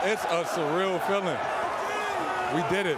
It's a surreal feeling. We did it.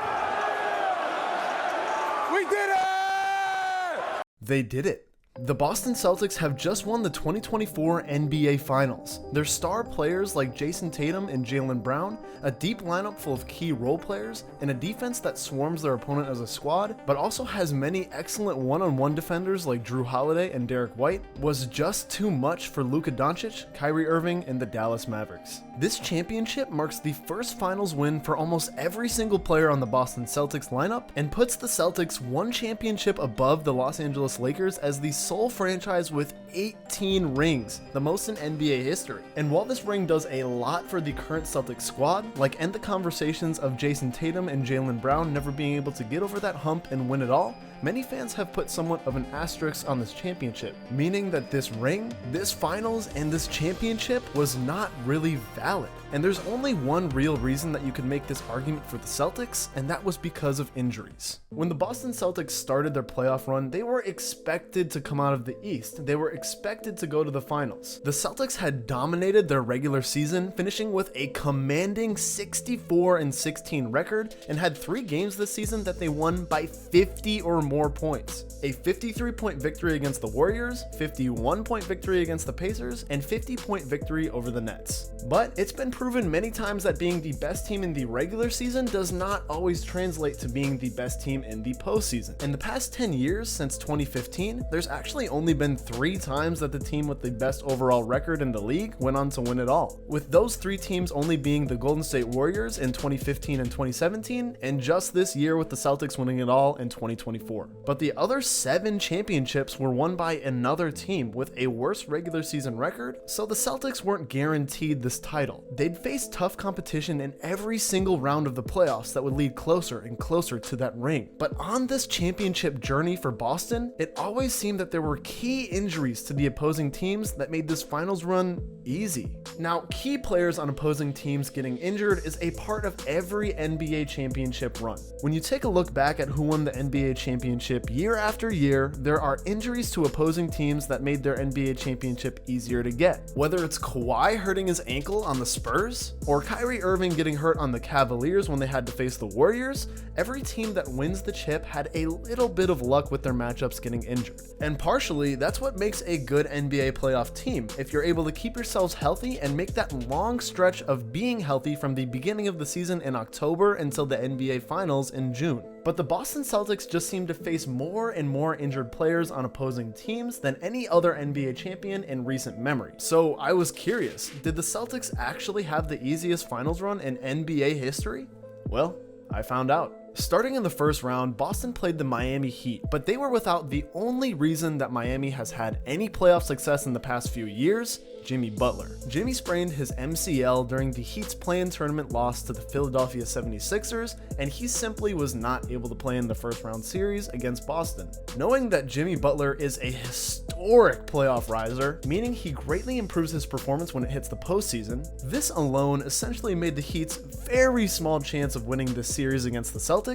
We did it! They did it. The Boston Celtics have just won the 2024 NBA Finals. Their star players like Jason Tatum and Jalen Brown, a deep lineup full of key role players, and a defense that swarms their opponent as a squad, but also has many excellent one-on-one defenders like Drew Holiday and Derek White, was just too much for Luka Doncic, Kyrie Irving, and the Dallas Mavericks. This championship marks the first finals win for almost every single player on the Boston Celtics lineup and puts the Celtics one championship above the Los Angeles Lakers as the sole franchise with 18 rings, the most in NBA history. And while this ring does a lot for the current Celtics squad, like end the conversations of Jason Tatum and Jalen Brown never being able to get over that hump and win it all, many fans have put somewhat of an asterisk on this championship, meaning that this ring, this finals, and this championship was not really valid. And there's only one real reason that you could make this argument for the Celtics, and that was because of injuries. When the Boston Celtics started their playoff run, they were expected to come out of the East. They were expected to go to the finals. The Celtics had dominated their regular season, finishing with a commanding 64-16 record, and had 3 games this season that they won by 50 or more points. A 53-point victory against the Warriors, 51-point victory against the Pacers, and 50-point victory over the Nets. But it's been proven many times that being the best team in the regular season does not always translate to being the best team in the postseason. In the past 10 years, since 2015, there's actually only been 3 times that the team with the best overall record in the league went on to win it all, with those 3 teams only being the Golden State Warriors in 2015 and 2017, and just this year with the Celtics winning it all in 2024. But the other 7 championships were won by another team with a worse regular season record, so the Celtics weren't guaranteed this title. They'd face tough competition in every single round of the playoffs that would lead closer and closer to that ring. But on this championship journey for Boston, it always seemed that there were key injuries to the opposing teams that made this finals run easy. Now, key players on opposing teams getting injured is a part of every NBA championship run. When you take a look back at who won the NBA championship year after year, there are injuries to opposing teams that made their NBA championship easier to get. Whether it's Kawhi hurting his ankle on the Spurs, or Kyrie Irving getting hurt on the Cavaliers when they had to face the Warriors, every team that wins the chip had a little bit of luck with their matchups getting injured. And partially, that's what makes a good NBA playoff team, if you're able to keep yourselves healthy and make that long stretch of being healthy from the beginning of the season in October until the NBA Finals in June. But the Boston Celtics just seem to face more and more injured players on opposing teams than any other NBA champion in recent memory. So I was curious, did the Celtics actually have the easiest finals run in NBA history? Well, I found out. Starting in the first round, Boston played the Miami Heat, but they were without the only reason that Miami has had any playoff success in the past few years, Jimmy Butler. Jimmy sprained his MCL during the Heat's play-in tournament loss to the Philadelphia 76ers, and he simply was not able to play in the first round series against Boston. Knowing that Jimmy Butler is a historic playoff riser, meaning he greatly improves his performance when it hits the postseason, this alone essentially made the Heat's very small chance of winning this series against the Celtics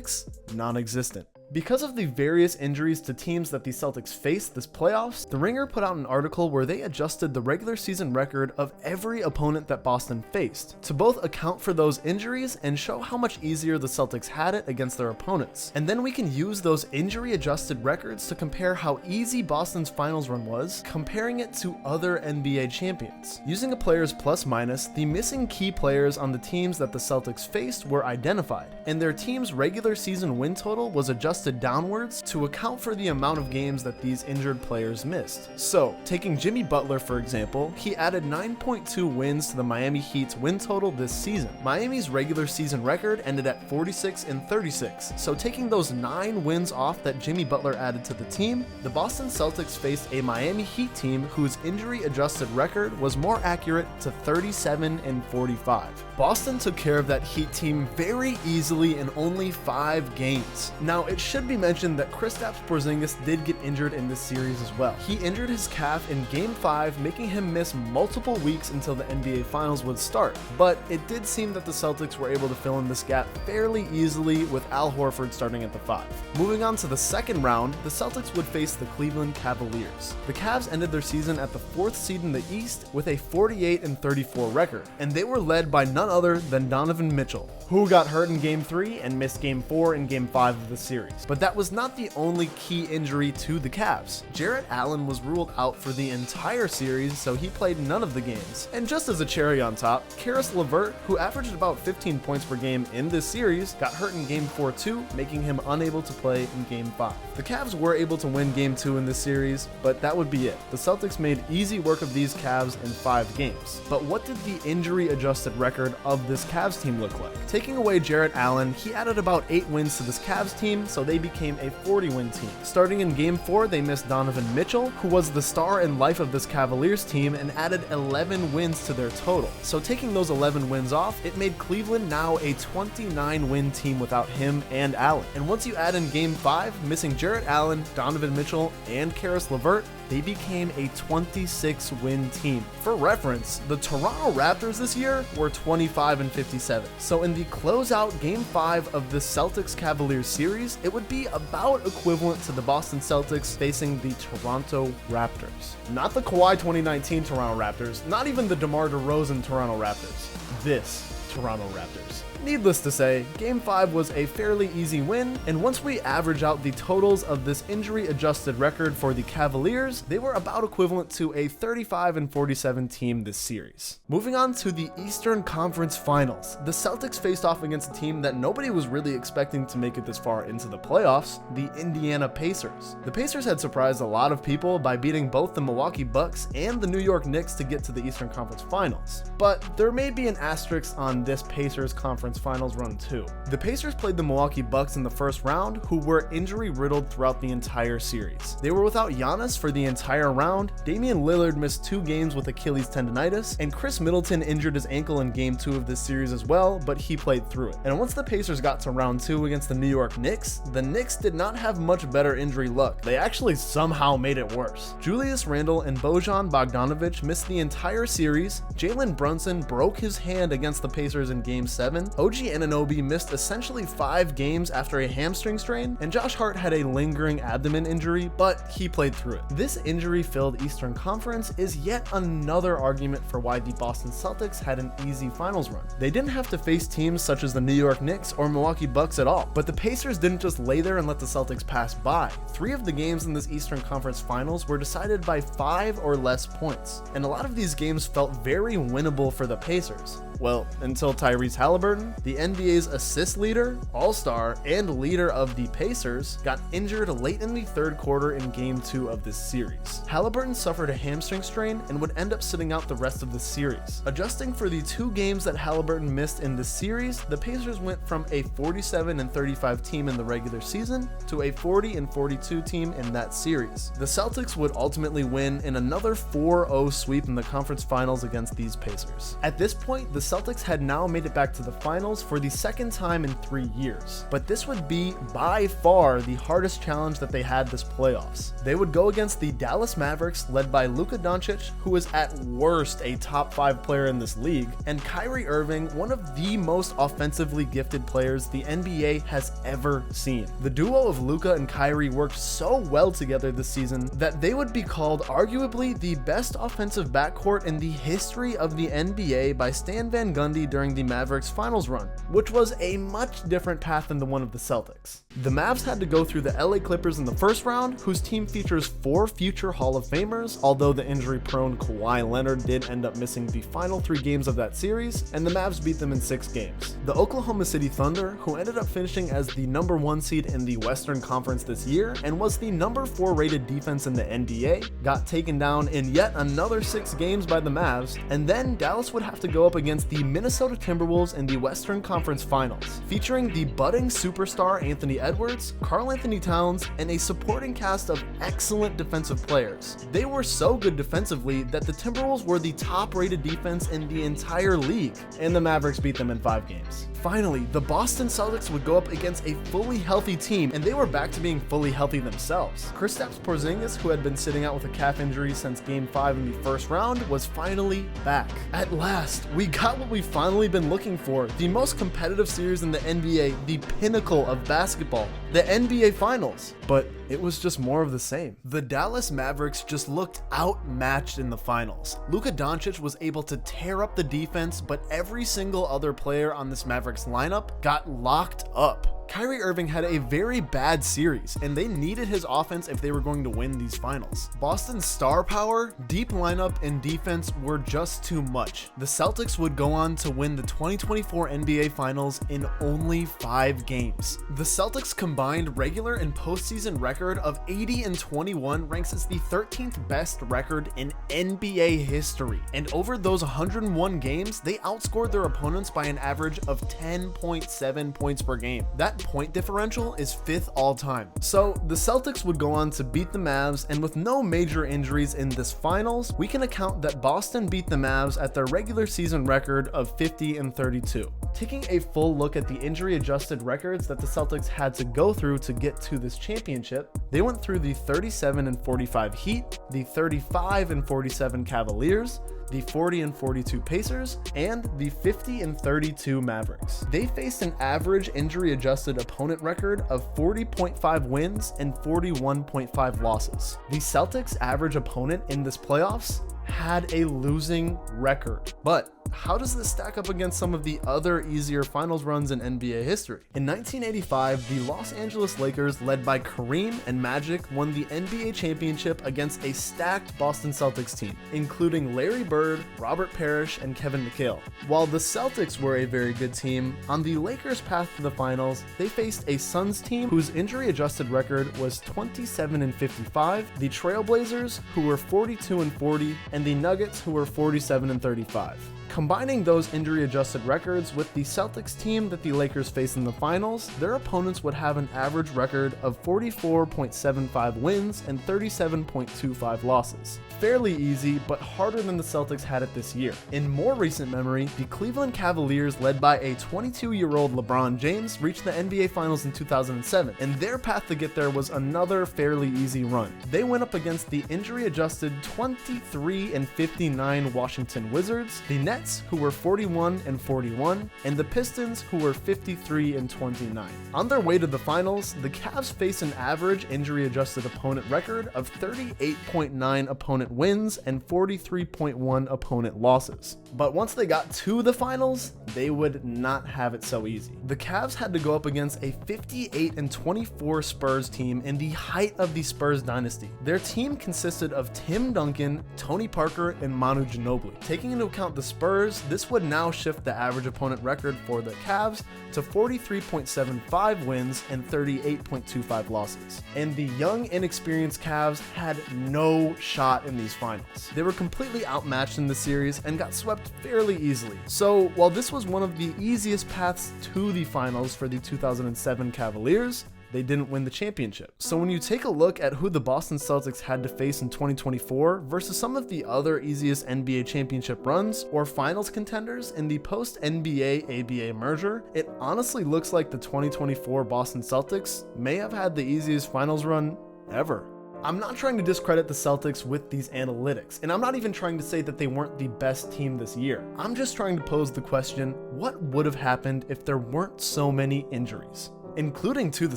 non-existent. Because of the various injuries to teams that the Celtics faced this playoffs, The Ringer put out an article where they adjusted the regular season record of every opponent that Boston faced to both account for those injuries and show how much easier the Celtics had it against their opponents. And then we can use those injury-adjusted records to compare how easy Boston's finals run was, comparing it to other NBA champions. Using a player's plus-minus, the missing key players on the teams that the Celtics faced were identified, and their team's regular season win total was adjusted downwards to account for the amount of games that these injured players missed. So, taking Jimmy Butler for example, he added 9.2 wins to the Miami Heat's win total this season. Miami's regular season record ended at 46-36, so taking those 9 wins off that Jimmy Butler added to the team, the Boston Celtics faced a Miami Heat team whose injury-adjusted record was more accurate to 37-45. Boston took care of that Heat team very easily in only 5 games. Now, it should be mentioned that Kristaps Porzingis did get injured in this series as well. He injured his calf in Game 5, making him miss multiple weeks until the NBA Finals would start, but it did seem that the Celtics were able to fill in this gap fairly easily with Al Horford starting at the 5. Moving on to the second round, the Celtics would face the Cleveland Cavaliers. The Cavs ended their season at the 4th seed in the East with a 48-34 record, and they were led by none other than Donovan Mitchell, who got hurt in Game 3 and missed Game 4 and Game 5 of the series. But that was not the only key injury to the Cavs. Jarrett Allen was ruled out for the entire series, so he played none of the games. And just as a cherry on top, Caris LeVert, who averaged about 15 points per game in this series, got hurt in Game 4 too, making him unable to play in Game 5. The Cavs were able to win Game 2 in this series, but that would be it. The Celtics made easy work of these Cavs in 5 games. But what did the injury-adjusted record of this Cavs team look like? Taking away Jarrett Allen, he added about 8 wins to this Cavs team, so they became a 40-win team. Starting in Game 4, they missed Donovan Mitchell, who was the star in life of this Cavaliers team, and added 11 wins to their total. So taking those 11 wins off, it made Cleveland now a 29-win team without him and Allen. And once you add in Game 5, missing Jarrett Allen, Donovan Mitchell, and Caris LeVert, they became a 26-win team. For reference, the Toronto Raptors this year were 25-57. So in the closeout Game 5 of the Celtics-Cavaliers series, it would be about equivalent to the Boston Celtics facing the Toronto Raptors. Not the Kawhi 2019 Toronto Raptors, not even the DeMar DeRozan Toronto Raptors. This Toronto Raptors. Needless to say, Game 5 was a fairly easy win, and once we average out the totals of this injury-adjusted record for the Cavaliers, they were about equivalent to a 35-47 team this series. Moving on to the Eastern Conference Finals, the Celtics faced off against a team that nobody was really expecting to make it this far into the playoffs, the Indiana Pacers. The Pacers had surprised a lot of people by beating both the Milwaukee Bucks and the New York Knicks to get to the Eastern Conference Finals, but there may be an asterisk on this Pacers Conference Finals run too. The Pacers played the Milwaukee Bucks in the first round, who were injury-riddled throughout the entire series. They were without Giannis for the entire round, Damian Lillard missed 2 games with Achilles tendonitis, and Chris Middleton injured his ankle in Game 2 of this series as well, but he played through it. And once the Pacers got to round 2 against the New York Knicks, the Knicks did not have much better injury luck. They actually somehow made it worse. Julius Randle and Bojan Bogdanovic missed the entire series, Jalen Brunson broke his hand against the Pacers in Game 7, OG Anunoby missed essentially 5 games after a hamstring strain, and Josh Hart had a lingering abdomen injury, but he played through it. This injury-filled Eastern Conference is yet another argument for why the Boston Celtics had an easy finals run. They didn't have to face teams such as the New York Knicks or Milwaukee Bucks at all, but the Pacers didn't just lay there and let the Celtics pass by. 3 of the games in this Eastern Conference Finals were decided by 5 or less points, and a lot of these games felt very winnable for the Pacers. Well, until Tyrese Haliburton, the NBA's assist leader, all-star, and leader of the Pacers, got injured late in the 3rd quarter in Game 2 of this series. Haliburton suffered a hamstring strain and would end up sitting out the rest of the series. Adjusting for the 2 games that Haliburton missed in the series, the Pacers went from a 47-35 team in the regular season to a 40-42 team in that series. The Celtics would ultimately win in another 4-0 sweep in the conference finals against these Pacers. At this point, the Celtics had now made it back to the finals for the 2nd time in 3 years, but this would be by far the hardest challenge that they had this playoffs. They would go against the Dallas Mavericks led by Luka Doncic, who is at worst a top 5 player in this league, and Kyrie Irving, one of the most offensively gifted players the NBA has ever seen. The duo of Luka and Kyrie worked so well together this season that they would be called arguably the best offensive backcourt in the history of the NBA by Stan Van Gundy during the Mavericks finals run, which was a much different path than the one of the Celtics. The Mavs had to go through the LA Clippers in the first round, whose team features 4 future Hall of Famers, although the injury-prone Kawhi Leonard did end up missing the final 3 games of that series, and the Mavs beat them in 6 games. The Oklahoma City Thunder, who ended up finishing as the number 1 seed in the Western Conference this year and was the number 4 rated defense in the NBA, got taken down in yet another 6 games by the Mavs, and then Dallas would have to go up against the Minnesota Timberwolves in the Western Conference Finals, featuring the budding superstar Anthony Edwards, Karl Anthony Towns, and a supporting cast of excellent defensive players. They were so good defensively that the Timberwolves were the top-rated defense in the entire league, and the Mavericks beat them in 5 games. Finally, the Boston Celtics would go up against a fully healthy team, and they were back to being fully healthy themselves. Kristaps Porzingis, who had been sitting out with a calf injury since Game 5 in the first round, was finally back. At last, we got what we've finally been looking for, the most competitive series in the NBA, the pinnacle of basketball, the NBA Finals. But it was just more of the same. The Dallas Mavericks just looked outmatched in the finals. Luka Doncic was able to tear up the defense, but every single other player on this Mavericks lineup got locked up. Kyrie Irving had a very bad series, and they needed his offense if they were going to win these finals. Boston's star power, deep lineup, and defense were just too much. The Celtics would go on to win the 2024 NBA Finals in only 5 games. The Celtics' combined regular and postseason record of 80-21 ranks as the 13th best record in NBA history, and over those 101 games, they outscored their opponents by an average of 10.7 points per game. That point differential is 5th all time. So the Celtics would go on to beat the Mavs, and with no major injuries in this finals, we can account that Boston beat the Mavs at their regular season record of 50-32. Taking a full look at the injury adjusted records that the Celtics had to go through to get to this championship, they went through the 37-45 Heat, the 35-47 Cavaliers, the 40-42 Pacers, and the 50-32 Mavericks. They faced an average injury-adjusted opponent record of 40.5 wins and 41.5 losses. The Celtics' average opponent in this playoffs had a losing record. But how does this stack up against some of the other easier finals runs in NBA history? In 1985, the Los Angeles Lakers, led by Kareem and Magic, won the NBA championship against a stacked Boston Celtics team, including Larry Bird, Robert Parrish, and Kevin McHale. While the Celtics were a very good team, on the Lakers' path to the finals, they faced a Suns team whose injury-adjusted record was 27-55, the Trailblazers, who were 42-40, and the Nuggets, who were 47-35. Combining those injury-adjusted records with the Celtics team that the Lakers faced in the finals, their opponents would have an average record of 44.75 wins and 37.25 losses. Fairly easy, but harder than the Celtics had it this year. In more recent memory, the Cleveland Cavaliers, led by a 22-year-old LeBron James, reached the NBA Finals in 2007, and their path to get there was another fairly easy run. They went up against the injury-adjusted 23-59 Washington Wizards, the Nets, who were 41-41, and the Pistons, who were 53-29. On their way to the finals, the Cavs faced an average injury-adjusted opponent record of 38.9 opponent wins and 43.1 opponent losses. But once they got to the finals, they would not have it so easy. The Cavs had to go up against a 58-24 Spurs team in the height of the Spurs dynasty. Their team consisted of Tim Duncan, Tony Parker, and Manu Ginobili. Taking into account the Spurs, this would now shift the average opponent record for the Cavs to 43.75 wins and 38.25 losses. And the young, inexperienced Cavs had no shot in these finals. They were completely outmatched in the series and got swept fairly easily. So while this was one of the easiest paths to the finals for the 2007 Cavaliers, they didn't win the championship. So when you take a look at who the Boston Celtics had to face in 2024 versus some of the other easiest NBA championship runs or finals contenders in the post-NBA ABA merger, it honestly looks like the 2024 Boston Celtics may have had the easiest finals run ever. I'm not trying to discredit the Celtics with these analytics, and I'm not even trying to say that they weren't the best team this year. I'm just trying to pose the question, what would have happened if there weren't so many injuries? Including to the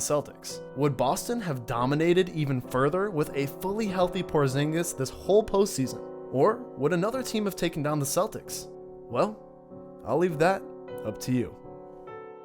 Celtics. Would Boston have dominated even further with a fully healthy Porzingis this whole postseason? Or would another team have taken down the Celtics? Well, I'll leave that up to you.